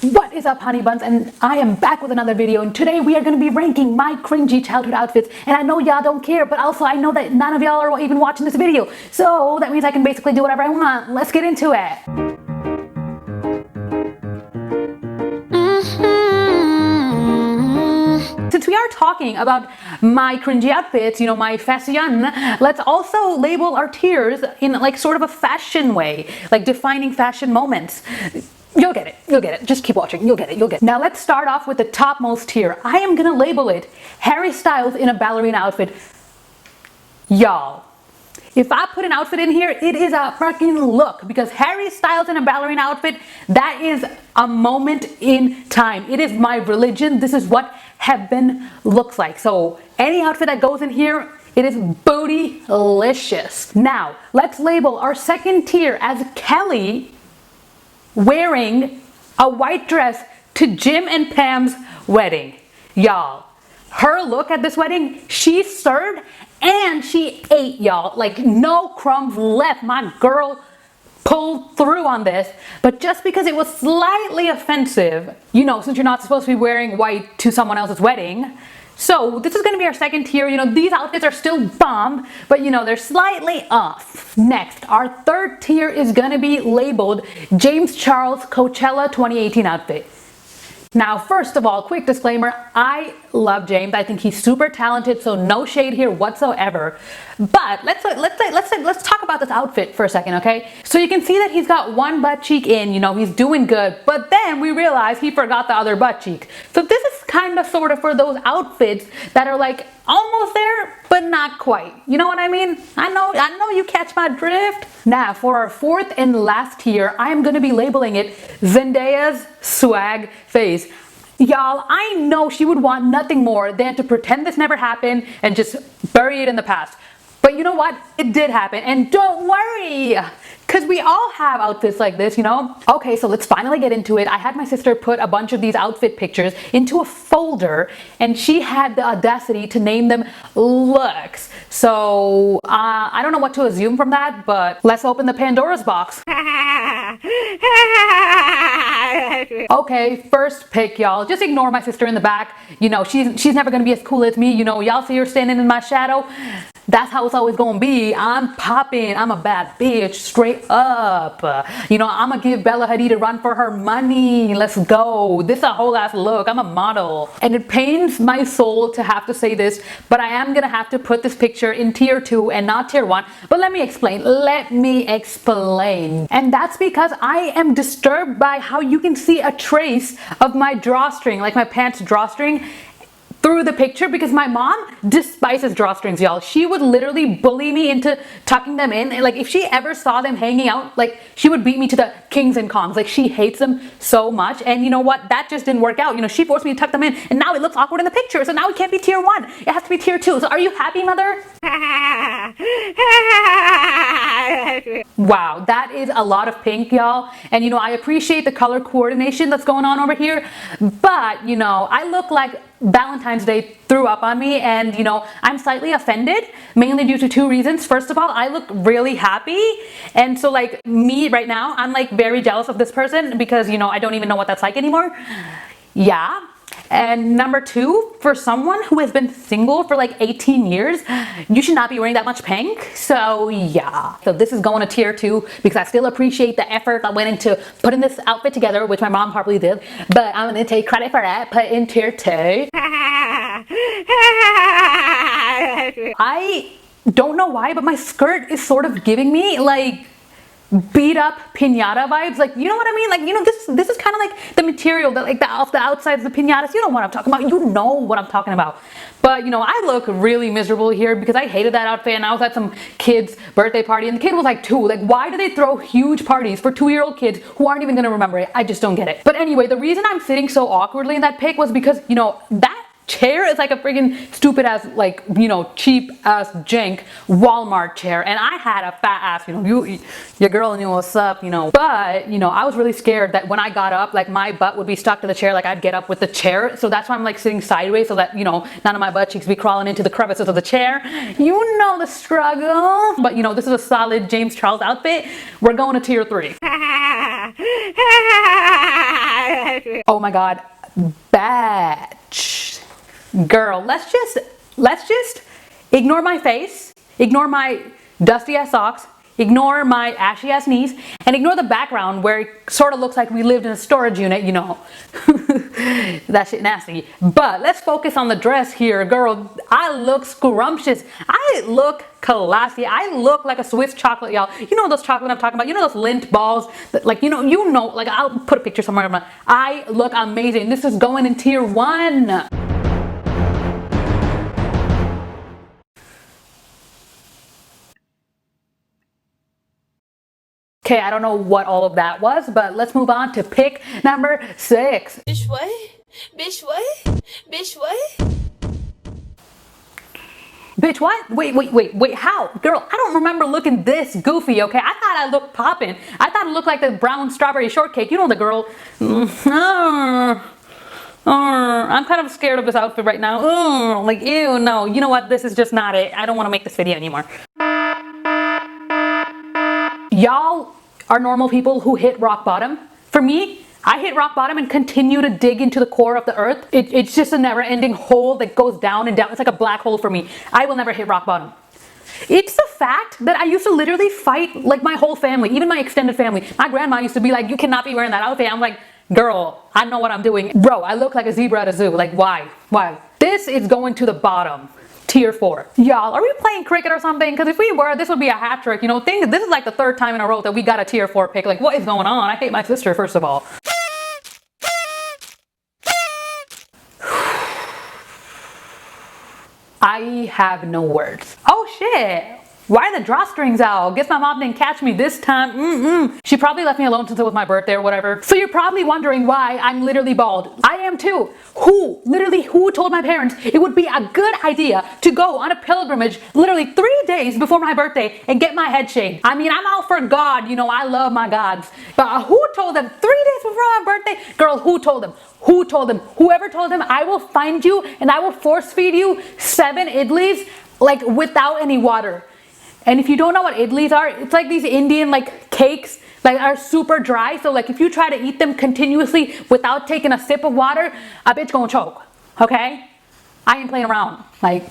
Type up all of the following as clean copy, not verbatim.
What is up, honey buns? And I am back with another video, and today we are going to be ranking my cringy childhood outfits. And I know y'all don't care, but also I know that none of y'all are even watching this video, so that means I can basically do whatever I want. Let's get into it. Since we are talking about my cringy outfits, you know, my fashion, let's also label our tiers in like sort of a fashion way, like defining fashion moments. You'll get it, you'll get it. Just keep watching, you'll get it, you'll get it. Now let's start off with the topmost tier. I am gonna label it Harry Styles in a ballerina outfit. Y'all, if I put an outfit in here, it is a freaking look, because Harry Styles in a ballerina outfit, that is a moment in time. It is my religion. This is what heaven looks like. So any outfit that goes in here, it is bootylicious. Now let's label our second tier as Kelly wearing a white dress to Jim and Pam's wedding. Y'all, her look at this wedding, she served and she ate, y'all. Like, no crumbs left. My girl pulled through on this. But just because it was slightly offensive, you know, since you're not supposed to be wearing white to someone else's wedding. So this is going to be our second tier. You know, these outfits are still bomb, but you know, they're slightly off. Next, our third tier is going to be labeled James Charles Coachella 2018 outfit. Now, first of all, quick disclaimer, I love James. I think he's super talented, so no shade here whatsoever. But let's talk about this outfit for a second, okay? So you can see that he's got one butt cheek in, you know, he's doing good, but then we realize he forgot the other butt cheek. So this is kind of sort of for those outfits that are like almost there, but not quite. You know what I mean? I know you catch my drift. Now, for our fourth and last tier, I am going to be labeling it Zendaya's swag face. Y'all, I know she would want nothing more than to pretend this never happened and just bury it in the past. But you know what? It did happen, and don't worry, because we all have outfits like this, you know? Okay, so let's finally get into it. I had my sister put a bunch of these outfit pictures into a folder, and she had the audacity to name them looks. So I don't know what to assume from that, but let's open the Pandora's box. Okay, first pick, y'all. Just ignore my sister in the back. You know, she's never gonna be as cool as me. You know, y'all see her standing in my shadow. That's how it's always gonna be. I'm popping. I'm a bad bitch, straight up. You know, I'm gonna give Bella Hadid a run for her money. Let's go. This is a whole ass look. I'm a model. And it pains my soul to have to say this, but I am gonna have to put this picture in tier 2 and not tier 1. But let me explain. Let me explain. And that's because I am disturbed by how you can see a trace of my drawstring, like my pants drawstring, through the picture, because my mom despises drawstrings, y'all. She would literally bully me into tucking them in. And like, if she ever saw them hanging out, like, she would beat me to the kings and kongs. Like, she hates them so much. And you know what? That just didn't work out. You know, she forced me to tuck them in, and now it looks awkward in the picture. So now it can't be tier 1. It has to be tier 2. So are you happy, mother? Wow, that is a lot of pink, y'all. And you know, I appreciate the color coordination that's going on over here, but you know, I look like Valentine's Day threw up on me, and you know, I'm slightly offended, mainly due to 2 reasons. First of all, I look really happy, and so like me right now, I'm like very jealous of this person, because you know, I don't even know what that's like anymore. Yeah. And number 2, for someone who has been single for like 18 years, you should not be wearing that much pink. So yeah, so this is going to tier 2, because I still appreciate the effort that went into putting this outfit together, which my mom probably did, but I'm going to take credit for that. Put in tier 2. I don't know why, but my skirt is sort of giving me like beat up piñata vibes. Like, you know what I mean? Like, you know, this is kind of like the material that like the outsides of the piñatas. You know what I'm talking about. You know what I'm talking about. But you know, I look really miserable here because I hated that outfit, and I was at some kid's birthday party, and the kid was like 2. Like, why do they throw huge parties for 2-year-old kids who aren't even gonna remember it? I just don't get it. But anyway, the reason I'm sitting so awkwardly in that pic was because, you know, that chair is like a freaking stupid ass, like, you know, cheap ass jank Walmart chair, and I had a fat ass, you know, your girl knew what's up, you know. But you know, I was really scared that when I got up, like my butt would be stuck to the chair, like I'd get up with the chair. So that's why I'm like sitting sideways, so that, you know, none of my butt cheeks be crawling into the crevices of the chair. You know the struggle. But you know, this is a solid James Charles outfit. We're going to tier 3. Oh my god, batch. Girl, let's just ignore my face, ignore my dusty ass socks, ignore my ashy ass knees, and ignore the background where it sort of looks like we lived in a storage unit, you know. That shit nasty. But let's focus on the dress here. Girl, I look scrumptious. I look classy. I look like a Swiss chocolate, y'all. You know those chocolate I'm talking about? You know those Lindt balls? That, like, you know, like, I'll put a picture somewhere. I look amazing. This is going in tier 1. Okay, I don't know what all of that was, but let's move on to pick number 6. Bitch what? Bitch what? Bitch what? Bitch, what? Wait, how? Girl, I don't remember looking this goofy, okay? I thought I looked poppin'. I thought it looked like the brown strawberry shortcake. You know the girl. I'm kind of scared of this outfit right now. Like, ew, no. You know what? This is just not it. I don't want to make this video anymore. Y'all are normal people who hit rock bottom. For me, I hit rock bottom and continue to dig into the core of the earth. It's just a never-ending hole that goes down and down. It's like a black hole for me. I will never hit rock bottom. It's the fact that I used to literally fight like my whole family, even my extended family. My grandma used to be like, you cannot be wearing that outfit. I'm like, girl, I know what I'm doing. Bro, I look like a zebra at a zoo. Like, why? Why? This is going to the bottom. Tier 4. Y'all, are we playing cricket or something? Because if we were, this would be a hat trick. You know, this is like the 3rd time in a row that we got a tier 4 pick. Like, what is going on? I hate my sister, first of all. I have no words. Oh shit. Why are the drawstrings out? Guess my mom didn't catch me this time. She probably left me alone since it was my birthday or whatever. So you're probably wondering why I'm literally bald. I am too. Who told my parents it would be a good idea to go on a pilgrimage literally 3 days before my birthday and get my head shaved? I mean, I'm out for God. You know, I love my gods. But who told them 3 days before my birthday? Girl, who told them? Who told them? Whoever told them, I will find you and I will force feed you 7 idlis, like, without any water. And if you don't know what idlis are, it's like these Indian like cakes, like, are super dry. So like if you try to eat them continuously without taking a sip of water, a bitch gonna choke. Okay? I ain't playing around. Like,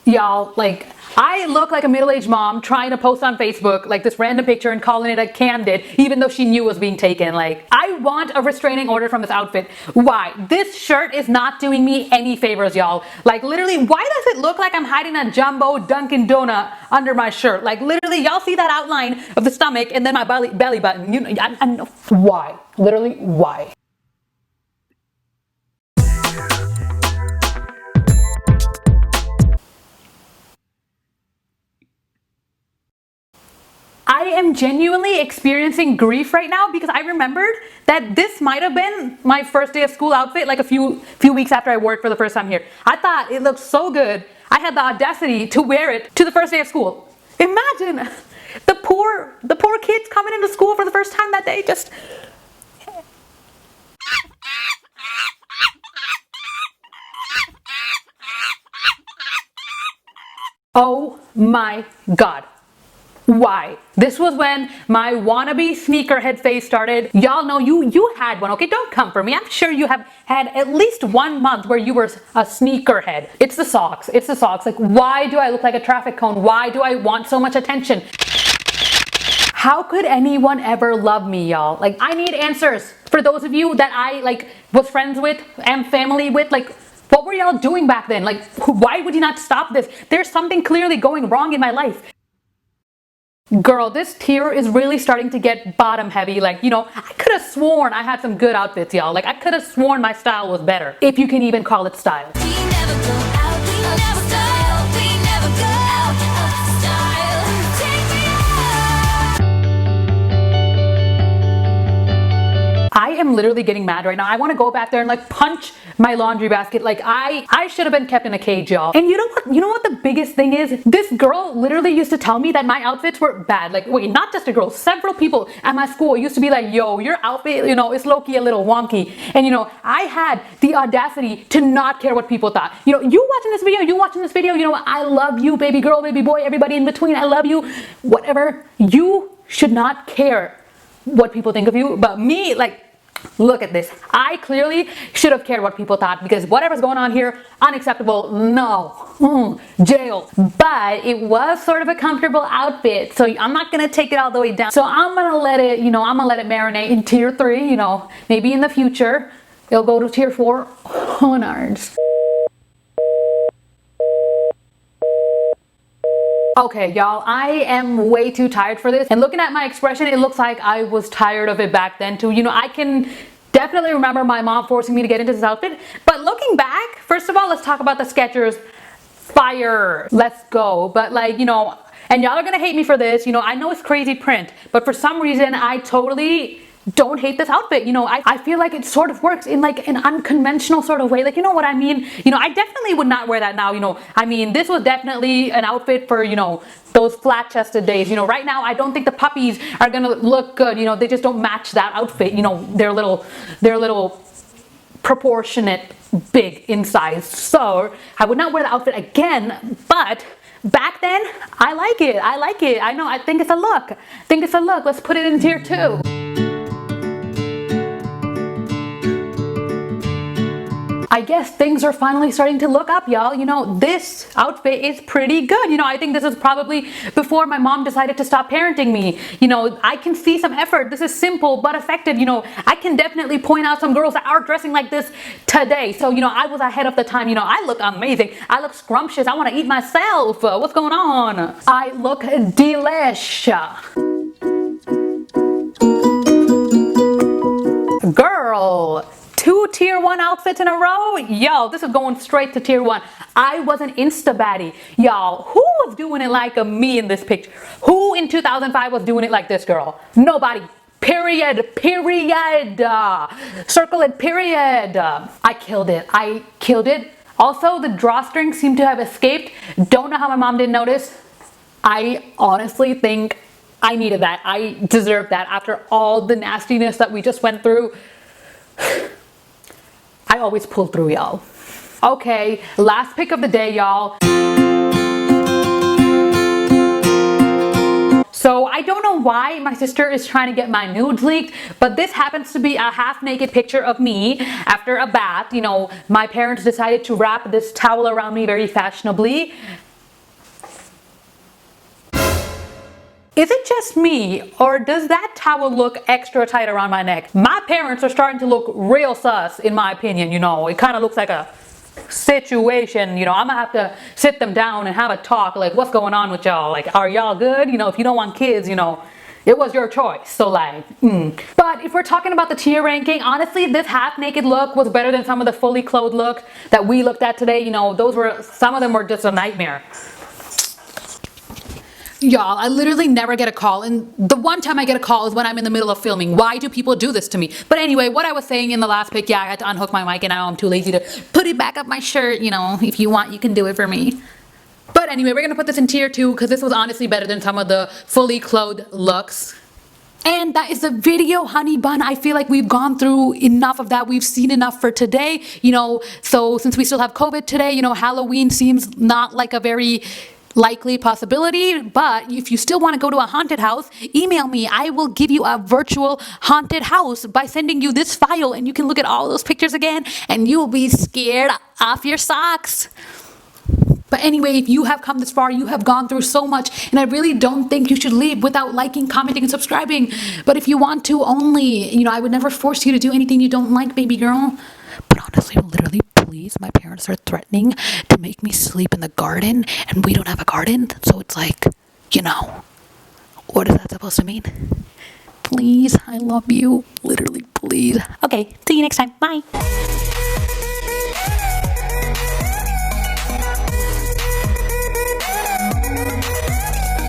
y'all, like, I look like a middle-aged mom trying to post on Facebook like this random picture and calling it a candid, even though she knew it was being taken. Like, I want a restraining order from this outfit. Why? This shirt is not doing me any favors, y'all. Like, literally, why does it look like I'm hiding a jumbo Dunkin' Donut under my shirt? Like, literally, y'all see that outline of the stomach and then my belly button. You know, I know why. Literally, why? I am genuinely experiencing grief right now because I remembered that this might have been my first day of school outfit, like a few weeks after I wore it for the first time here. I thought it looked so good. I had the audacity to wear it to the first day of school. Imagine the poor kids coming into school for the first time that day. Just oh my God. Why? This was when my wannabe sneakerhead phase started. Y'all know you had one, okay? Don't come for me. I'm sure you have had at least 1 month where you were a sneakerhead. It's the socks. It's the socks. Like, why do I look like a traffic cone? Why do I want so much attention? How could anyone ever love me, y'all? Like, I need answers. For those of you that I, like, was friends with and family with, like, what were y'all doing back then? Like, why would you not stop this? There's something clearly going wrong in my life. Girl, this tier is really starting to get bottom heavy. Like, you know, I could have sworn I had some good outfits, y'all. Like, I could have sworn my style was better, if you can even call it style. We never go out, we never style, we never go out of style. Take me out. I am am literally getting mad right now. I want to go back there and like punch my laundry basket. Like I should have been kept in a cage, y'all. And you know what? You know what the biggest thing is? This girl literally used to tell me that my outfits were bad. Like, wait, not just a girl, several people at my school used to be like, yo, your outfit, you know, it's low-key a little wonky. And you know, I had the audacity to not care what people thought. You know, you watching this video, you know what? I love you, baby girl, baby boy, everybody in between. I love you. Whatever. You should not care what people think of you. But me, like, look at this. I clearly should have cared what people thought, because whatever's going on here, unacceptable. No. Jail. But it was sort of a comfortable outfit, so I'm not gonna take it all the way down. So I'm gonna let it, you know, I'm gonna let it marinate in tier 3, you know, maybe in the future it'll go to tier 4 on ours. Okay, y'all, I am way too tired for this. And looking at my expression, it looks like I was tired of it back then too. You know, I can definitely remember my mom forcing me to get into this outfit. But looking back, first of all, let's talk about the Skechers. Fire. Let's go. But like, you know, and y'all are gonna hate me for this. You know, I know it's crazy print, but for some reason, I totally don't hate this outfit. You know, I feel like it sort of works in like an unconventional sort of way. Like, you know what I mean? You know, I definitely would not wear that now. You know, I mean, this was definitely an outfit for, you know, those flat-chested days. You know, right now I don't think the puppies are gonna look good. You know, they just don't match that outfit. You know, they're little proportionate big in size. So I would not wear the outfit again, but back then I like it. I know, I think it's a look. Let's put it in tier 2. I guess things are finally starting to look up, y'all. You know, this outfit is pretty good. You know, I think this is probably before my mom decided to stop parenting me. You know, I can see some effort. This is simple but effective. You know, I can definitely point out some girls that are dressing like this today. So, you know, I was ahead of the time. You know, I look amazing. I look scrumptious. I want to eat myself. What's going on? I look delish. Girl. 2 tier 1 outfits in a row? Yo, this is going straight to tier 1. I was an Insta baddie. Y'all, who was doing it like me in this picture? Who in 2005 was doing it like this, girl? Nobody. Period. Circle it, period. I killed it. Also, the drawstring seemed to have escaped. Don't know how my mom didn't notice. I honestly think I needed that. I deserved that after all the nastiness that we just went through. I always pull through, y'all. Okay, last pick of the day, y'all. So I don't know why my sister is trying to get my nudes leaked, but this happens to be a half-naked picture of me after a bath. You know, my parents decided to wrap this towel around me very fashionably. Is it just me, or does that towel look extra tight around my neck? My parents are starting to look real sus, in my opinion. You know, it kind of looks like a situation. You know, I'm gonna have to sit them down and have a talk, like, what's going on with y'all? Like, are y'all good? You know, if you don't want kids, you know, it was your choice. So like, But if we're talking about the tier ranking, honestly, this half-naked look was better than some of the fully clothed looks that we looked at today. You know, some of them were just a nightmare. Y'all, I literally never get a call, and the one time I get a call is when I'm in the middle of filming. Why do people do this to me? But anyway, what I was saying in the last pic, yeah, I had to unhook my mic and now I'm too lazy to put it back up my shirt. You know, if you want, you can do it for me. But anyway, we're gonna put this in tier 2 because this was honestly better than some of the fully clothed looks. And that is the video, honey bun. I feel like we've gone through enough of that. We've seen enough for today. You know, so since we still have COVID today, you know, Halloween seems not like a very likely possibility, but if you still want to go to a haunted house, email me. I will give you a virtual haunted house by sending you this file, and you can look at all those pictures again and you will be scared off your socks. But anyway, if you have come this far, you have gone through so much, and I really don't think you should leave without liking, commenting, and subscribing. But if you want to only, you know, I would never force you to do anything you don't like, baby girl. But honestly, literally, please, my parents are threatening to make me sleep in the garden, and we don't have a garden, so it's like, you know, what is that supposed to mean? Please, I love you. Literally, please. Okay, see you next time. Bye.